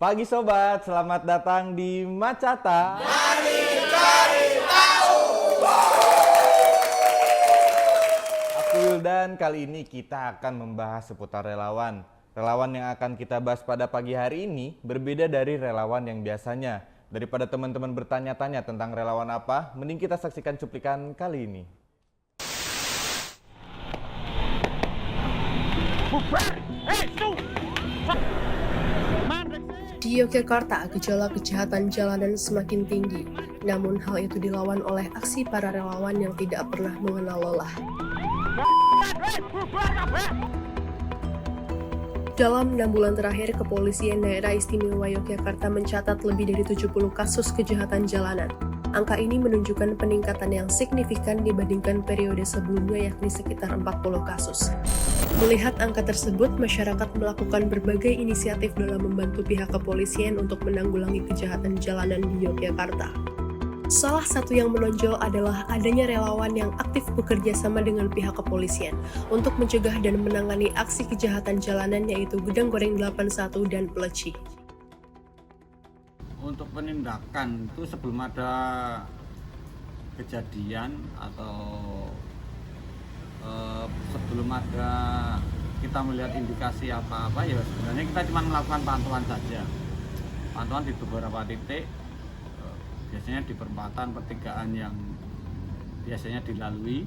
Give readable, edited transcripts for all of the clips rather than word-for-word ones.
Pagi sobat, selamat datang di Macata. Mari cari tahu. Aku Wildan, kali ini kita akan membahas seputar relawan. Relawan yang akan kita bahas pada pagi hari ini berbeda dari relawan yang biasanya. Daripada teman-teman bertanya-tanya tentang relawan apa, mending kita saksikan cuplikan kali ini. Di Yogyakarta, gejala kejahatan jalanan semakin tinggi. Namun hal itu dilawan oleh aksi para relawan yang tidak pernah mengenal lelah. Dalam 6 bulan terakhir, Kepolisian Daerah Istimewa Yogyakarta mencatat lebih dari 70 kasus kejahatan jalanan. Angka ini menunjukkan peningkatan yang signifikan dibandingkan periode sebelumnya, yakni sekitar 40 kasus. Melihat angka tersebut, masyarakat melakukan berbagai inisiatif dalam membantu pihak kepolisian untuk menanggulangi kejahatan jalanan di Yogyakarta. Salah satu yang menonjol adalah adanya relawan yang aktif bekerja sama dengan pihak kepolisian untuk mencegah dan menangani aksi kejahatan jalanan, yaitu Gedang Goreng 81 dan Peleci. Untuk penindakan itu sebelum ada kejadian atau sebelum ada kita melihat indikasi apa-apa, ya sebenarnya kita cuma melakukan pantauan saja. Pantauan di beberapa titik, biasanya di perempatan pertigaan yang biasanya dilalui.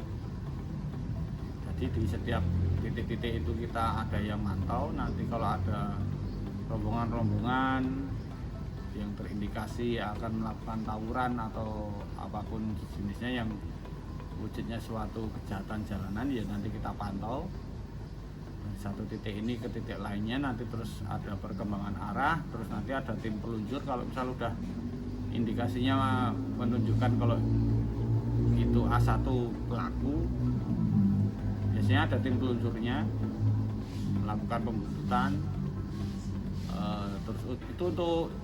Jadi di setiap titik-titik itu kita ada yang mantau. Nanti kalau ada rombongan-rombongan yang terindikasi akan melakukan tawuran atau apapun jenisnya yang wujudnya suatu kejahatan jalanan, ya nanti kita pantau dari satu titik ini ke titik lainnya. Nanti terus ada perkembangan arah, terus nanti ada tim peluncur. Kalau misal udah indikasinya menunjukkan kalau itu A1 pelaku, biasanya ada tim peluncurnya melakukan pembuntutan. Terus itu untuk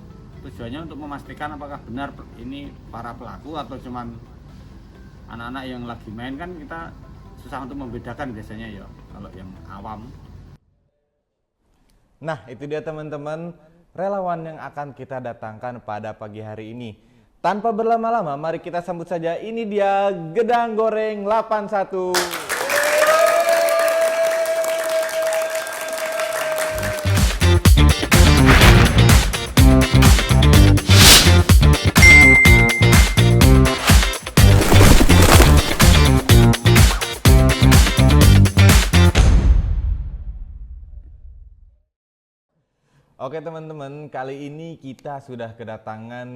tujuannya untuk memastikan apakah benar ini para pelaku atau cuman anak-anak yang lagi main. Kan kita susah untuk membedakan biasanya ya kalau yang awam. Nah, itu dia teman-teman, relawan yang akan kita datangkan pada pagi hari ini. Tanpa berlama-lama, mari kita sambut saja. Ini dia Gedang Goreng 81. Oke teman-teman, kali ini kita sudah kedatangan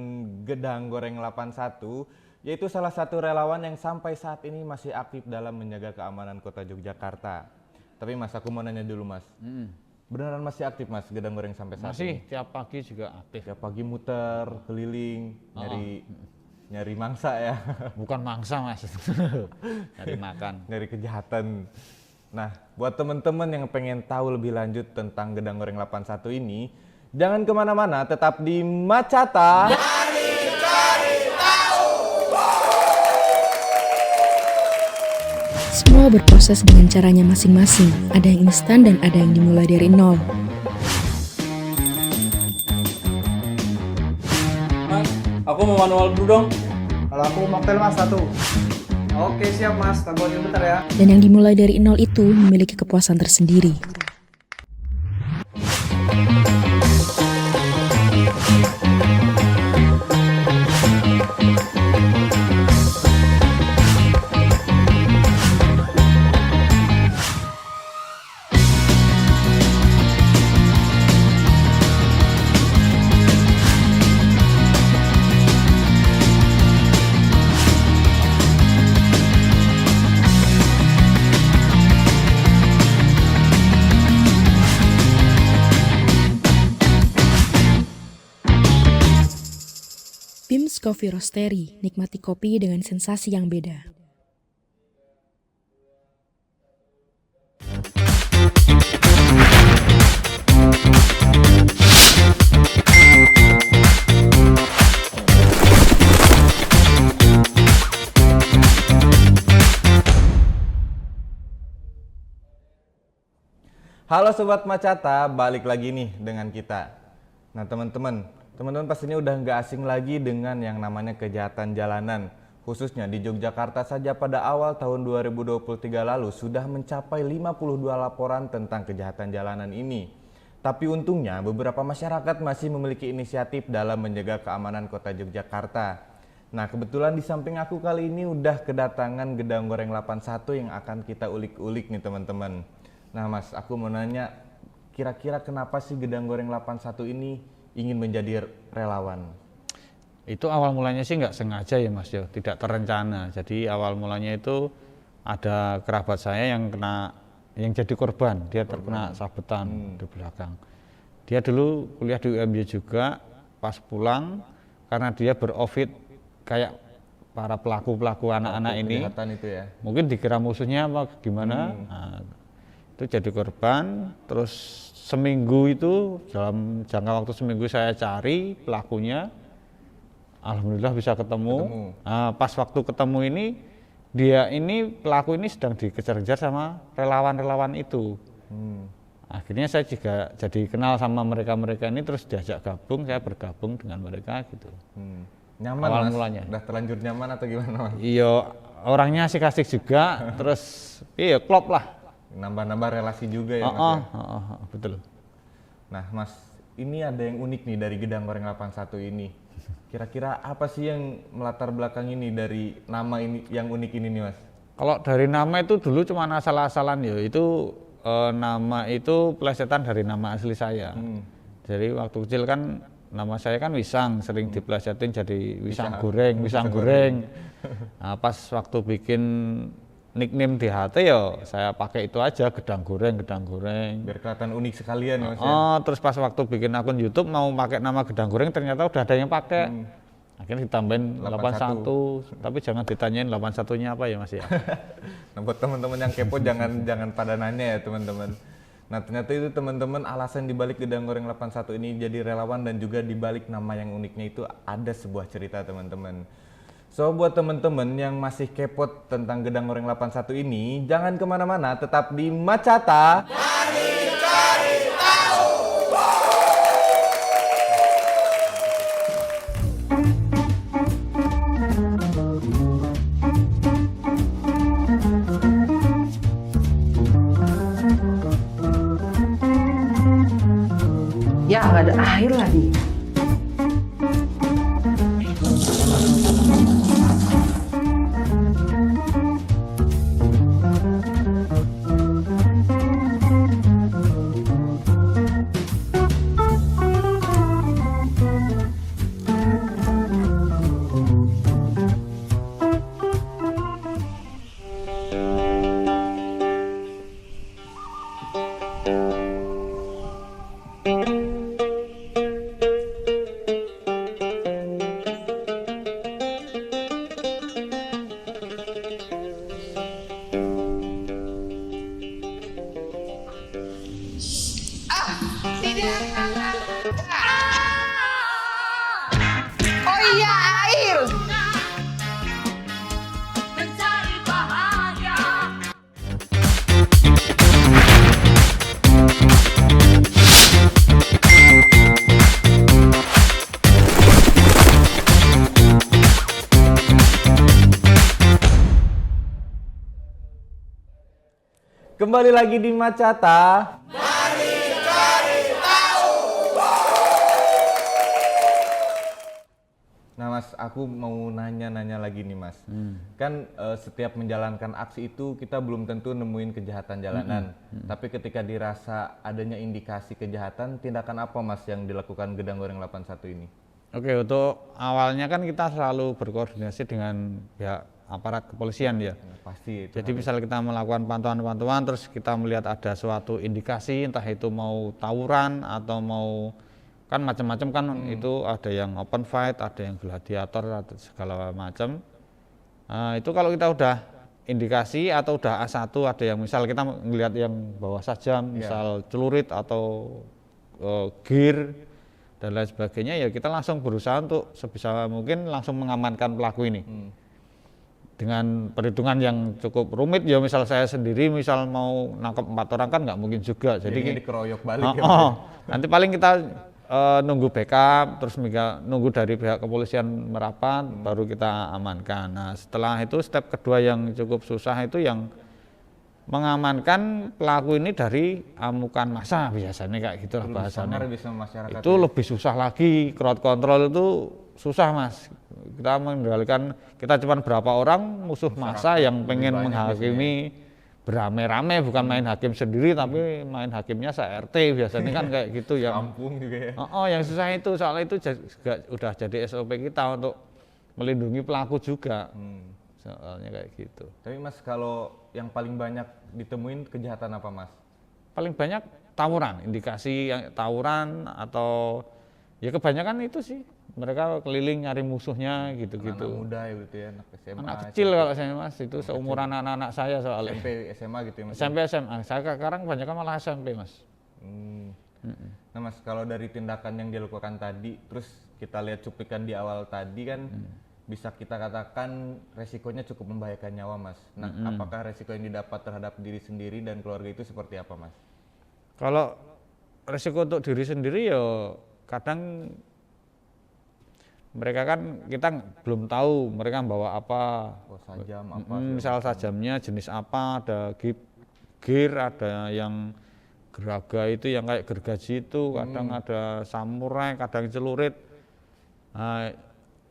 Gedang Goreng 81, yaitu salah satu relawan yang sampai saat ini masih aktif dalam menjaga keamanan kota Yogyakarta. Tapi mas, aku mau nanya dulu mas, beneran masih aktif mas Gedang Goreng sampai saat ini? Masih, tiap pagi juga aktif. Tiap pagi muter, keliling, nyari mangsa ya? Bukan mangsa mas, nyari makan. Nyari kejahatan. Nah, buat teman-teman yang pengen tahu lebih lanjut tentang Gedang Goreng 81 ini, jangan kemana-mana, tetap di Macata. Mari cari tahu. Semua berproses dengan caranya masing-masing. Ada yang instan dan ada yang dimulai dari nol. Mas, aku mau manual dulu dong. Kalau aku mocktail mas satu. Oke siap mas, tambahin bentar ya. Dan yang dimulai dari nol itu memiliki kepuasan tersendiri. Pims Coffee Roastery, nikmati kopi dengan sensasi yang beda. Halo Sobat Macata, balik lagi nih dengan kita. Nah teman-teman pastinya udah nggak asing lagi dengan yang namanya kejahatan jalanan. Khususnya di Yogyakarta saja pada awal tahun 2023 lalu sudah mencapai 52 laporan tentang kejahatan jalanan ini. Tapi untungnya beberapa masyarakat masih memiliki inisiatif dalam menjaga keamanan kota Yogyakarta. Nah kebetulan di samping aku kali ini udah kedatangan Gedang Goreng 81 yang akan kita ulik-ulik nih teman-teman. Nah Mas, aku mau nanya, kira-kira kenapa sih Gedang Goreng 81 ini ingin menjadi relawan? Itu awal mulanya sih nggak sengaja ya Mas, ya, tidak terencana. Jadi awal mulanya itu ada kerabat saya yang jadi korban, dia terkena sabetan di belakang. Dia dulu kuliah di UMY juga, pas pulang karena dia berovid kayak para pelaku anak-anak ini, Itu ya? mungkin dikira musuhnya apa gimana, nah, itu jadi korban. Terus seminggu itu, dalam jangka waktu seminggu saya cari pelakunya, alhamdulillah bisa ketemu. Nah, pas waktu ketemu ini, pelaku ini sedang dikejar-kejar sama relawan-relawan itu. Akhirnya saya juga jadi kenal sama mereka-mereka ini, terus diajak gabung, saya bergabung dengan mereka gitu. Nyaman Awal Mas? mulanya. Udah terlanjur nyaman atau gimana Mas? Iya, orangnya asik-asik juga, terus iya klop lah. Nambah-nambah relasi juga ya Mas ya? Betul. Nah Mas, ini ada yang unik nih dari Gedang Goreng 81 ini. Kira-kira apa sih yang melatar belakang ini dari nama ini yang unik ini nih Mas? Kalau dari nama itu dulu cuma asal-asalan ya, itu nama itu plesetan dari nama asli saya. Jadi waktu kecil kan nama saya kan Wisang, sering diplesetin jadi Wisang Goreng. Nah, pas waktu bikin nickname di HT ya saya pakai itu aja, Gedang Goreng. Biar kelihatan unik sekalian ya Mas ya? Terus pas waktu bikin akun YouTube mau pakai nama Gedang Goreng, ternyata udah ada yang pakai. Akhirnya ditambahin 81, tapi jangan ditanyain 81-nya apa ya Mas ya. Nah buat teman-teman yang kepo jangan pada nanya ya teman-teman. Nah ternyata itu teman-teman alasan dibalik Gedang Goreng 81 ini jadi relawan, dan juga dibalik nama yang uniknya itu ada sebuah cerita teman-teman. So buat teman-teman yang masih kepo tentang Gedang Goreng 81 ini, jangan kemana-mana, tetap di Macata. Mari cari tahu. Ya nggak ada air lagi. Oh iya air. Mencari bahagia. Kembali lagi di Macata. Mari cari tahu. Nah Mas, aku mau nanya lagi nih Mas. Kan setiap menjalankan aksi itu kita belum tentu nemuin kejahatan jalanan. Tapi ketika dirasa adanya indikasi kejahatan, tindakan apa Mas yang dilakukan Gedang Goreng 81 ini? Oke, untuk awalnya kan kita selalu berkoordinasi dengan pihak aparat kepolisian ya. Pasti itu. Jadi misal kita melakukan pantauan-pantauan, terus kita melihat ada suatu indikasi, entah itu mau tawuran atau mau, kan macam-macam kan, itu ada yang open fight, ada yang gladiator, atau segala macam. Nah, itu kalau kita udah indikasi atau udah A1, ada yang misal kita melihat yang bawa sajam, misal celurit atau gear dan lain sebagainya, ya kita langsung berusaha untuk sebisa mungkin langsung mengamankan pelaku ini. Dengan perhitungan yang cukup rumit ya, misal saya sendiri misal mau nangkep 4 orang kan nggak mungkin juga, jadi dikeroyok balik nanti paling kita nunggu backup, terus nunggu dari pihak kepolisian merapat, baru kita amankan. Nah setelah itu step kedua yang cukup susah itu yang mengamankan pelaku ini dari amukan massa, biasanya kayak gitulah bahasanya. Itu lebih susah lagi, crowd control itu susah mas. Kita mengendalikan, kita cuma berapa orang musuh massa yang pengen menghakimi beramai-ramai, bukan main hakim sendiri tapi main hakimnya se-RT biasanya kan kayak gitu ya. Kampung juga ya. Yang susah itu, soalnya itu juga udah jadi SOP kita untuk melindungi pelaku juga. Soalnya kayak gitu. Tapi mas, kalau yang paling banyak ditemuin kejahatan apa mas? Paling banyak tawuran, indikasi yang tawuran atau ya kebanyakan itu sih. Mereka keliling nyari musuhnya gitu-gitu. Anak muda ya gitu ya, anak SMA. Anak kecil kalau saya mas, itu seumuran anak-anak saya soalnya. SMP, SMA gitu ya mas? SMP, SMA. Saya sekarang kebanyakan malah SMP mas. Nah mas, kalau dari tindakan yang dilakukan tadi, terus kita lihat cuplikan di awal tadi kan, bisa kita katakan resikonya cukup membahayakan nyawa mas. Nah apakah resiko yang didapat terhadap diri sendiri dan keluarga itu seperti apa mas? Kalau resiko untuk diri sendiri ya kadang mereka kan kita belum tahu mereka bawa apa, Sajam apa? misal sajamnya jenis apa, ada gear, ada yang geraga itu yang kayak gergaji itu, kadang ada samurai, kadang celurit. Nah,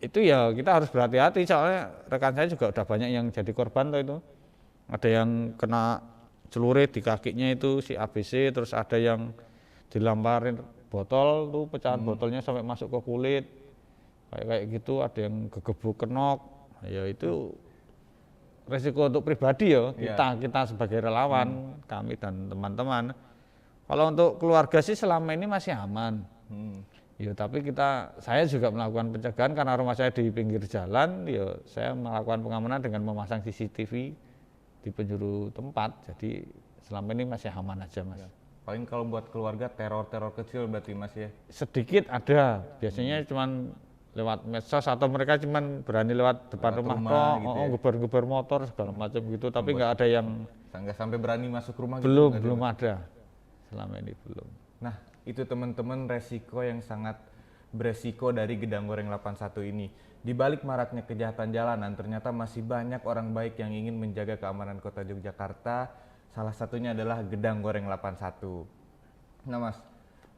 itu ya kita harus berhati-hati, soalnya rekan saya juga udah banyak yang jadi korban tuh itu. Ada yang kena celurit di kakinya itu si ABC, terus ada yang dilamparin botol tuh, pecahan botolnya sampai masuk ke kulit. Kayak gitu, ada yang gegebuk kenok. Ya itu resiko untuk pribadi ya, kita sebagai relawan, kami dan teman-teman. Kalau untuk keluarga sih selama ini masih aman. Ya tapi saya juga melakukan pencegahan karena rumah saya di pinggir jalan, ya saya melakukan pengamanan dengan memasang CCTV di penjuru tempat. Jadi selama ini masih aman aja mas. Paling kalau buat keluarga teror-teror kecil berarti mas ya? Sedikit ada, biasanya cuman lewat medsos atau mereka cuman berani lewat depan rumah kok, gitu ya? Geber-geber motor segala macam gitu, tapi nggak ada yang nggak sampai berani masuk rumah belum gitu, belum ada selama ini belum. Nah itu teman-teman resiko yang sangat beresiko dari Gedang Goreng 81 ini. Di balik maraknya kejahatan jalanan ternyata masih banyak orang baik yang ingin menjaga keamanan kota Yogyakarta, salah satunya adalah Gedang Goreng 81. Nah mas,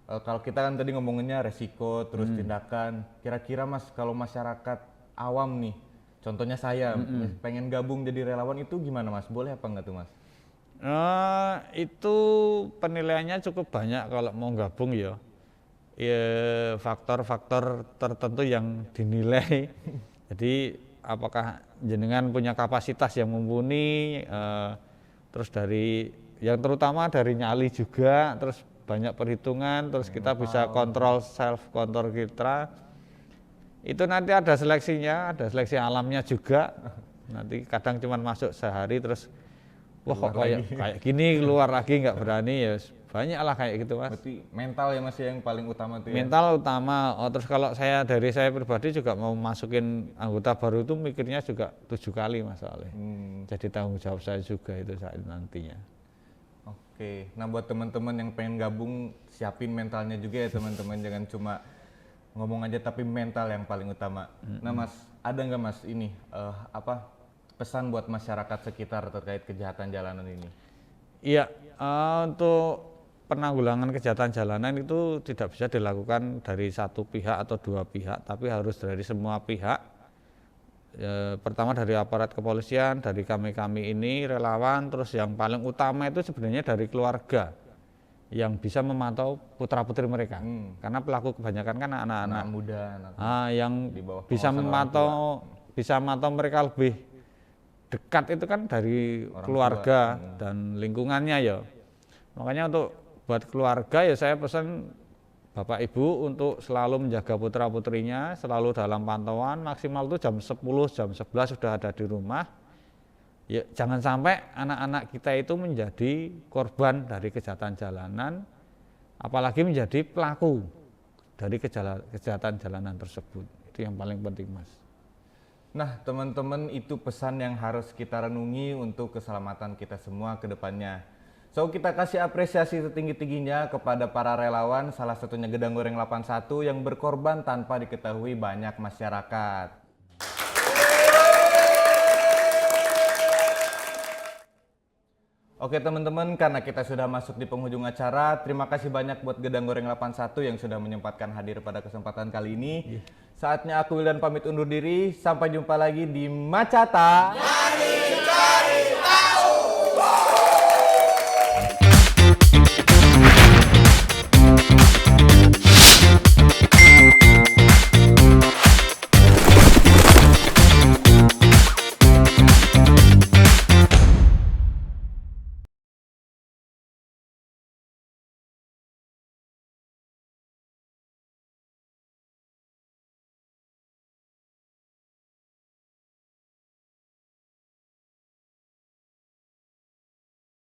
kalau kita kan tadi ngomonginnya resiko, terus tindakan, kira-kira mas kalau masyarakat awam nih, contohnya saya pengen gabung jadi relawan itu gimana mas? Boleh apa enggak tuh mas? Itu penilaiannya cukup banyak kalau mau gabung ya. Faktor-faktor tertentu yang dinilai. Jadi apakah jenengan punya kapasitas yang mumpuni, terus yang terutama dari nyali juga, terus banyak perhitungan, terus kita bisa kontrol self kontrol kita. Itu nanti ada seleksinya, ada seleksi alamnya juga. Nanti kadang cuma masuk sehari terus wah kok kayak gini keluar lagi nggak berani, ya banyak lah kayak gitu mas. Berarti mental ya mas yang paling utama tuh ya? Mental utama. Terus kalau dari saya pribadi juga mau masukin anggota baru itu mikirnya juga 7 kali mas soalnya. Jadi tanggung jawab saya juga itu saat nantinya. Oke, nah buat teman-teman yang pengen gabung, siapin mentalnya juga ya teman-teman, jangan cuma ngomong aja tapi mental yang paling utama. Nah mas, ada nggak mas ini pesan buat masyarakat sekitar terkait kejahatan jalanan ini? Iya, untuk penanggulangan kejahatan jalanan itu tidak bisa dilakukan dari satu pihak atau dua pihak, tapi harus dari semua pihak. Pertama dari aparat kepolisian, dari kami ini relawan, terus yang paling utama itu sebenarnya dari keluarga yang bisa memantau putra-putri mereka, karena pelaku kebanyakan kan anak-anak muda, yang bisa memantau mereka lebih dekat itu kan dari orang keluarga dan lingkungannya ya. Makanya untuk buat keluarga ya saya pesan Bapak Ibu untuk selalu menjaga putra-putrinya, selalu dalam pantauan, maksimal itu jam 10, jam 11 sudah ada di rumah. Ya, jangan sampai anak-anak kita itu menjadi korban dari kejahatan jalanan, apalagi menjadi pelaku dari kejahatan jalanan tersebut. Itu yang paling penting mas. Nah teman-teman, itu pesan yang harus kita renungi untuk keselamatan kita semua ke depannya. So kita kasih apresiasi setinggi-tingginya kepada para relawan, salah satunya Gedang Goreng 81 yang berkorban tanpa diketahui banyak masyarakat. Oke teman-teman, karena kita sudah masuk di penghujung acara, terima kasih banyak buat Gedang Goreng 81 yang sudah menyempatkan hadir pada kesempatan kali ini. Saatnya aku Wildan pamit undur diri, sampai jumpa lagi di Macata.